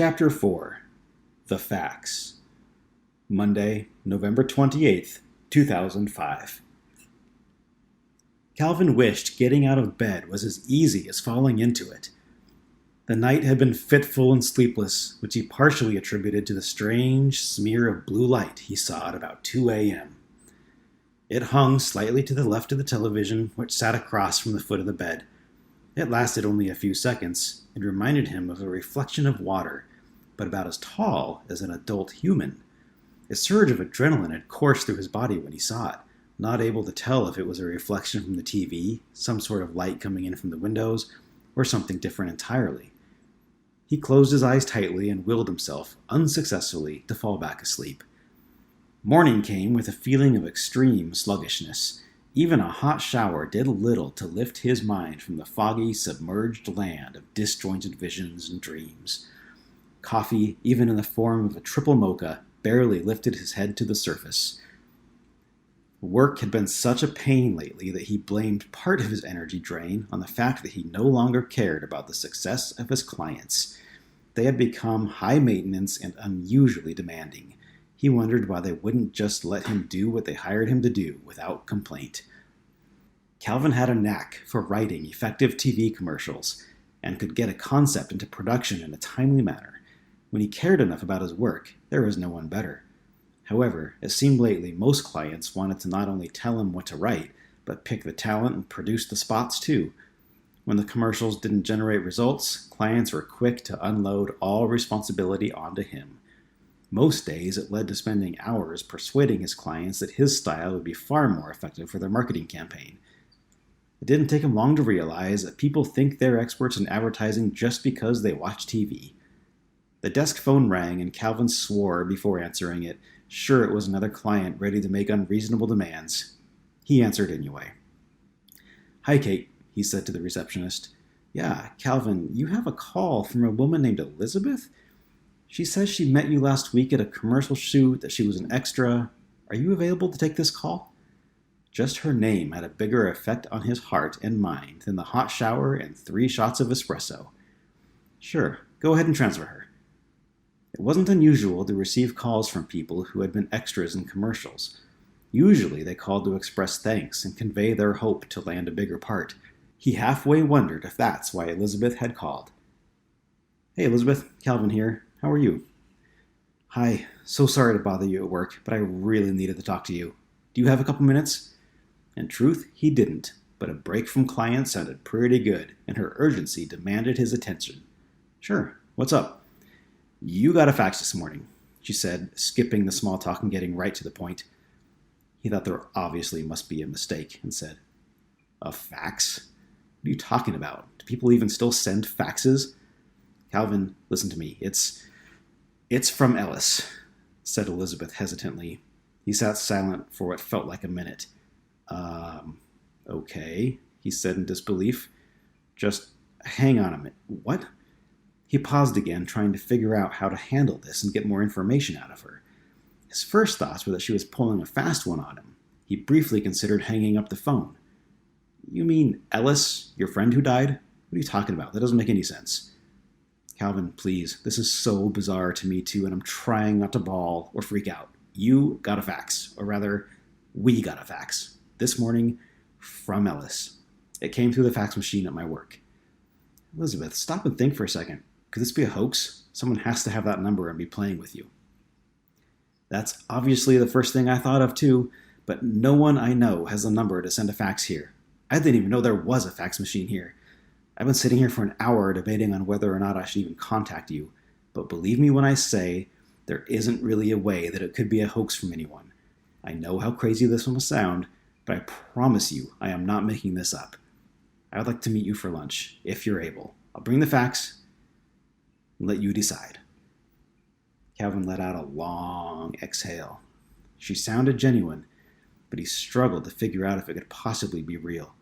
Chapter 4 The Facts Monday, November 28th, 2005 Calvin wished getting out of bed was as easy as falling into it. The night had been fitful and sleepless, which he partially attributed to the strange smear of blue light he saw at about 2 a.m. It hung slightly to the left of the television, which sat across from the foot of the bed. It lasted only a few seconds. It reminded him of a reflection of water, but about as tall as an adult human. A surge of adrenaline had coursed through his body when he saw it, not able to tell if it was a reflection from the TV, some sort of light coming in from the windows, or something different entirely. He closed his eyes tightly and willed himself, unsuccessfully, to fall back asleep. Morning came with a feeling of extreme sluggishness. Even a hot shower did little to lift his mind from the foggy, submerged land of disjointed visions and dreams. Coffee, even in the form of a triple mocha, barely lifted his head to the surface. Work had been such a pain lately that he blamed part of his energy drain on the fact that he no longer cared about the success of his clients. They had become high maintenance and unusually demanding. He wondered why they wouldn't just let him do what they hired him to do without complaint. Calvin had a knack for writing effective TV commercials and could get a concept into production in a timely manner. When he cared enough about his work, there was no one better. However, it seemed lately most clients wanted to not only tell him what to write, but pick the talent and produce the spots too. When the commercials didn't generate results, clients were quick to unload all responsibility onto him. Most days, it led to spending hours persuading his clients that his style would be far more effective for their marketing campaign. It didn't take him long to realize that people think they're experts in advertising just because they watch TV. The desk phone rang and Calvin swore before answering it, sure it was another client ready to make unreasonable demands. He answered anyway. "Hi, Kate," he said to the receptionist. "Yeah, Calvin, you have a call from a woman named Elizabeth? She says she met you last week at a commercial shoot, that she was an extra. Are you available to take this call?" Just her name had a bigger effect on his heart and mind than the hot shower and 3 shots of espresso. "Sure, go ahead and transfer her." It wasn't unusual to receive calls from people who had been extras in commercials. Usually they called to express thanks and convey their hope to land a bigger part. He halfway wondered if that's why Elizabeth had called. "Hey Elizabeth, Calvin here. How are you?" "Hi, so sorry to bother you at work, but I really needed to talk to you. Do you have a couple minutes?" In truth, he didn't, but a break from clients sounded pretty good, and her urgency demanded his attention. "Sure, what's up?" "You got a fax this morning," she said, skipping the small talk and getting right to the point. He thought there obviously must be a mistake, and said, "A fax? What are you talking about? Do people even still send faxes?" "Calvin, listen to me. It's from Ellis," said Elizabeth hesitantly. He sat silent for what felt like a minute. Okay, he said in disbelief. "Just hang on a minute. What?" He paused again, trying to figure out how to handle this and get more information out of her. His first thoughts were that she was pulling a fast one on him. He briefly considered hanging up the phone. "You mean Ellis, your friend who died? What are you talking about? That doesn't make any sense." "Calvin, please. This is so bizarre to me too, and I'm trying not to bawl or freak out. You got a fax, or rather, we got a fax, this morning from Ellis. It came through the fax machine at my work." "Elizabeth, stop and think for a second. Could this be a hoax? Someone has to have that number and be playing with you." "That's obviously the first thing I thought of too, but no one I know has the number to send a fax here. I didn't even know there was a fax machine here. I've been sitting here for an hour debating on whether or not I should even contact you, but believe me when I say there isn't really a way that it could be a hoax from anyone. I know how crazy this one will sound, but I promise you I am not making this up. I would like to meet you for lunch, if you're able. I'll bring the fax and let you decide." Calvin let out a long exhale. She sounded genuine, but he struggled to figure out if it could possibly be real.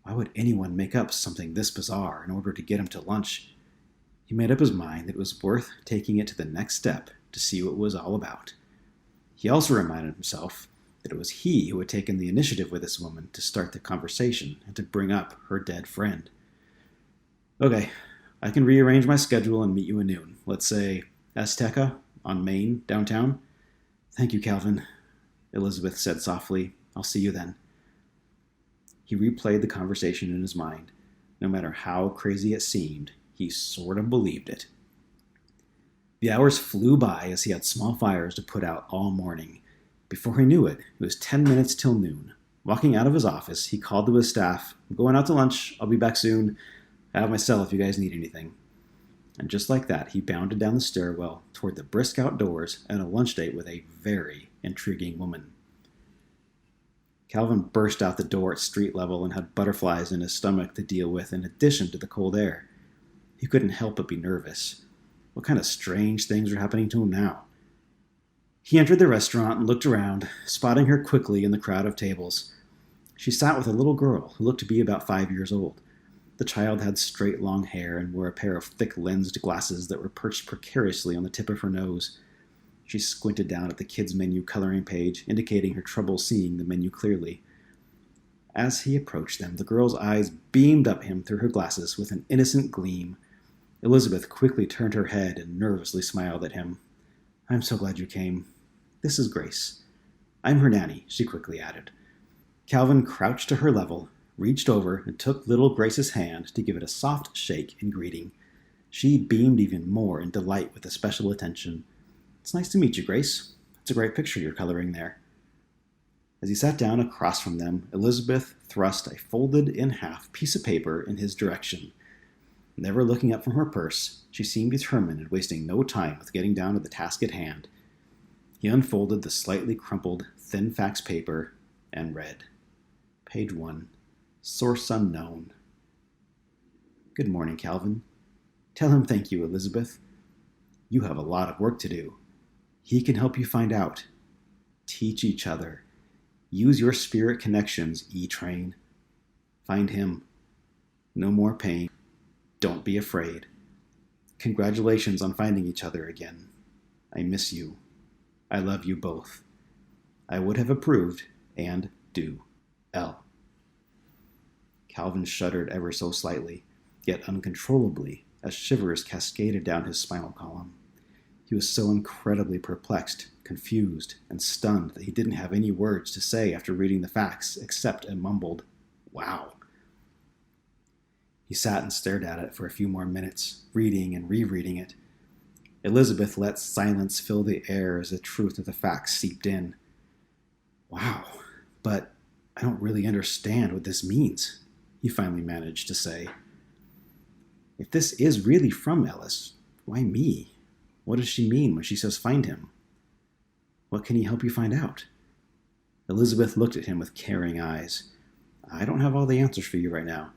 Why would anyone make up something this bizarre in order to get him to lunch? He made up his mind that it was worth taking it to the next step to see what it was all about. He also reminded himself that it was he who had taken the initiative with this woman to start the conversation and to bring up her dead friend. "Okay, I can rearrange my schedule and meet you at noon. Let's say Azteca on Main, downtown. Thank you, Calvin, Elizabeth said softly. I'll see you then. He replayed the conversation in his mind. No matter how crazy it seemed, he sort of believed it. The hours flew by as he had small fires to put out all morning. Before he knew it, it was 10 minutes till noon. Walking out of his office, he called to his staff, I'm going out to lunch. I'll be back soon. I have my cell if you guys need anything. And just like that, he bounded down the stairwell toward the brisk outdoors and a lunch date with a very intriguing woman. Calvin burst out the door at street level and had butterflies in his stomach to deal with in addition to the cold air. He couldn't help but be nervous. What kind of strange things were happening to him now? He entered the restaurant and looked around, spotting her quickly in the crowd of tables. She sat with a little girl who looked to be about 5 years old. The child had straight long hair and wore a pair of thick lensed glasses that were perched precariously on the tip of her nose. She squinted down at the kids' menu coloring page, indicating her trouble seeing the menu clearly. As he approached them, the girl's eyes beamed up him through her glasses with an innocent gleam. Elizabeth quickly turned her head and nervously smiled at him. I'm so glad you came. This is Grace. I'm her nanny, she quickly added. Calvin crouched to her level, reached over, and took little Grace's hand to give it a soft shake in greeting. She beamed even more in delight with the special attention. It's nice to meet you, Grace. It's a great picture you're coloring there. As he sat down across from them, Elizabeth thrust a folded-in-half piece of paper in his direction. Never looking up from her purse, she seemed determined and wasting no time with getting down to the task at hand. He unfolded the slightly crumpled, thin fax paper and read. Page 1. Source unknown. Good morning, Calvin. Tell him thank you, Elizabeth. You have a lot of work to do. He can help you find out. Teach each other. Use your spirit connections, E-Train. Find him. No more pain. Don't be afraid. Congratulations on finding each other again. I miss you. I love you both. I would have approved, and do. L. Calvin shuddered ever so slightly, yet uncontrollably, as shivers cascaded down his spinal column. He was so incredibly perplexed, confused, and stunned that he didn't have any words to say after reading the facts, except a mumbled, "Wow." He sat and stared at it for a few more minutes, reading and rereading it. Elizabeth let silence fill the air as the truth of the facts seeped in. Wow, but I don't really understand what this means, he finally managed to say. If this is really from Ellis, why me? What does she mean when she says find him? What can he help you find out? Elizabeth looked at him with caring eyes. I don't have all the answers for you right now.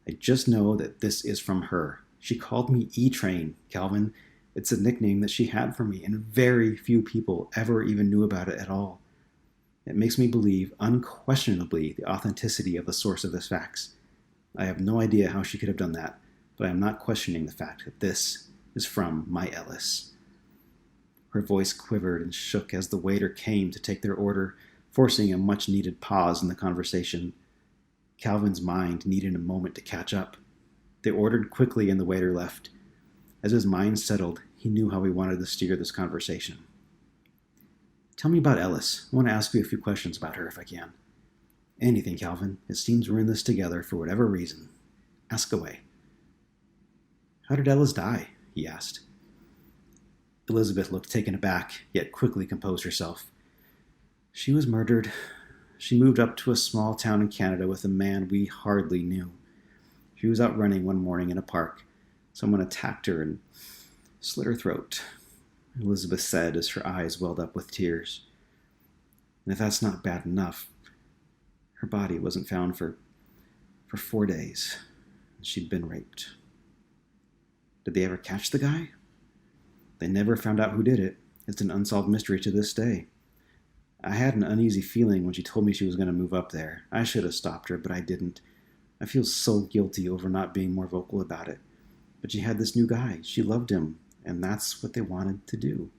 I just know that this is from her. She called me E-Train, Calvin. It's a nickname that she had for me, and very few people ever even knew about it at all. It makes me believe unquestionably the authenticity of the source of this fax. I have no idea how she could have done that, but I am not questioning the fact that this is from my Ellis. Her voice quivered and shook as the waiter came to take their order, forcing a much-needed pause in the conversation. Calvin's mind needed a moment to catch up. They ordered quickly and the waiter left. As his mind settled, he knew how he wanted to steer this conversation. Tell me about Ellis. I want to ask you a few questions about her if I can. Anything, Calvin. It seems we're in this together for whatever reason. Ask away. How did Ellis die? He asked. Elizabeth looked taken aback, yet quickly composed herself. She was murdered. She moved up to a small town in Canada with a man we hardly knew. She was out running one morning in a park. Someone attacked her and slit her throat, Elizabeth said as her eyes welled up with tears. And if that's not bad enough, her body wasn't found for 4 days. She'd been raped. Did they ever catch the guy? They never found out who did it. It's an unsolved mystery to this day. I had an uneasy feeling when she told me she was going to move up there. I should have stopped her, but I didn't. I feel so guilty over not being more vocal about it. But she had this new guy. She loved him, and that's what they wanted to do.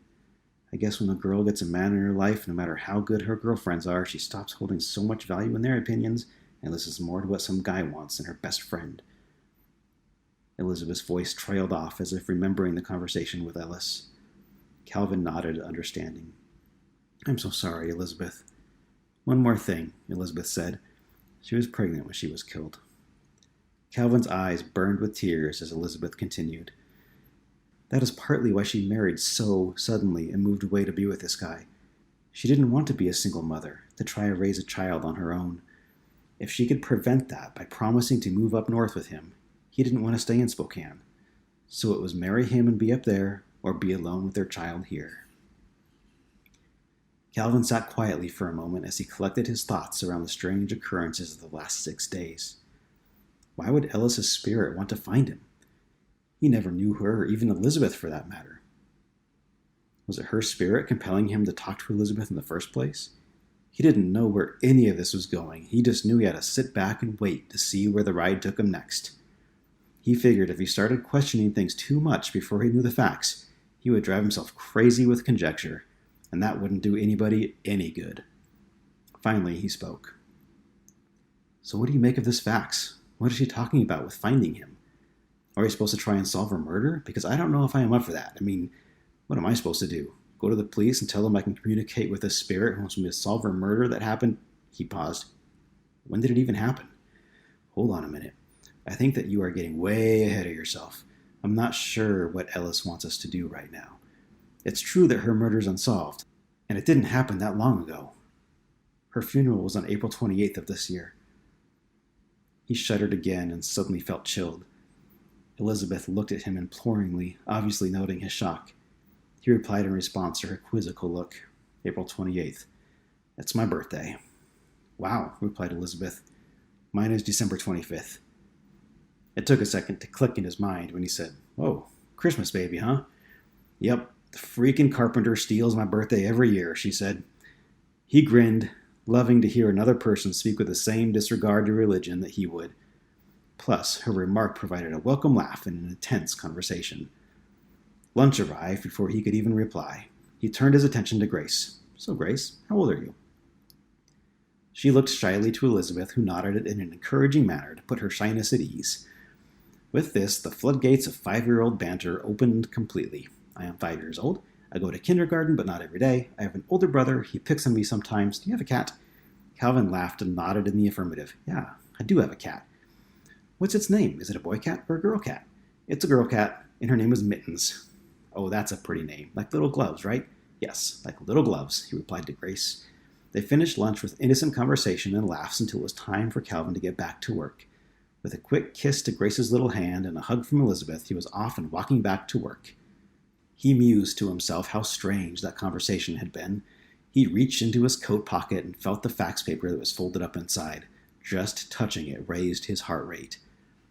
I guess when a girl gets a man in her life, no matter how good her girlfriends are, she stops holding so much value in their opinions and listens more to what some guy wants than her best friend. Elizabeth's voice trailed off as if remembering the conversation with Ellis. Calvin nodded, understanding. I'm so sorry, Elizabeth. One more thing, Elizabeth said. She was pregnant when she was killed. Calvin's eyes burned with tears as Elizabeth continued. That is partly why she married so suddenly and moved away to be with this guy. She didn't want to be a single mother, to try to raise a child on her own. If she could prevent that by promising to move up north with him, he didn't want to stay in Spokane. So it was marry him and be up there, or be alone with their child here. Calvin sat quietly for a moment as he collected his thoughts around the strange occurrences of the last 6 days. Why would Ellis's spirit want to find him? He never knew her, or even Elizabeth for that matter. Was it her spirit compelling him to talk to Elizabeth in the first place? He didn't know where any of this was going. He just knew he had to sit back and wait to see where the ride took him next. He figured if he started questioning things too much before he knew the facts, he would drive himself crazy with conjecture, and that wouldn't do anybody any good. Finally, he spoke. So what do you make of this facts? What is she talking about with finding him? Are you supposed to try and solve her murder? Because I don't know if I am up for that. I mean, what am I supposed to do? Go to the police and tell them I can communicate with a spirit who wants me to solve her murder that happened? He paused. When did it even happen? Hold on a minute. I think that you are getting way ahead of yourself. I'm not sure what Ellis wants us to do right now. It's true that her murder is unsolved, and it didn't happen that long ago. Her funeral was on April 28th of this year. He shuddered again and suddenly felt chilled. Elizabeth looked at him imploringly, obviously noting his shock. He replied in response to her quizzical look. April 28th. It's my birthday. Wow, replied Elizabeth. Mine is December 25th. It took a second to click in his mind when he said, Whoa, Christmas baby, huh? Yep, the freaking carpenter steals my birthday every year, she said. He grinned, loving to hear another person speak with the same disregard to religion that he would. Plus, her remark provided a welcome laugh in an intense conversation. Lunch arrived before he could even reply. He turned his attention to Grace. So, Grace, how old are you? She looked shyly to Elizabeth, who nodded in an encouraging manner to put her shyness at ease. With this, the floodgates of 5-year-old banter opened completely. I am 5 years old. I go to kindergarten, but not every day. I have an older brother. He picks on me sometimes. Do you have a cat? Calvin laughed and nodded in the affirmative. Yeah, I do have a cat. What's its name? Is it a boy cat or a girl cat? It's a girl cat, and her name is Mittens. Oh, that's a pretty name. Like little gloves, right? Yes, like little gloves, he replied to Grace. They finished lunch with innocent conversation and laughs until it was time for Calvin to get back to work. With a quick kiss to Grace's little hand and a hug from Elizabeth, he was off and walking back to work. He mused to himself how strange that conversation had been. He reached into his coat pocket and felt the fax paper that was folded up inside. Just touching it raised his heart rate.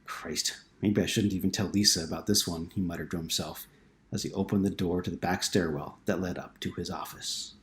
Christ, maybe I shouldn't even tell Lisa about this one, he muttered to himself as he opened the door to the back stairwell that led up to his office.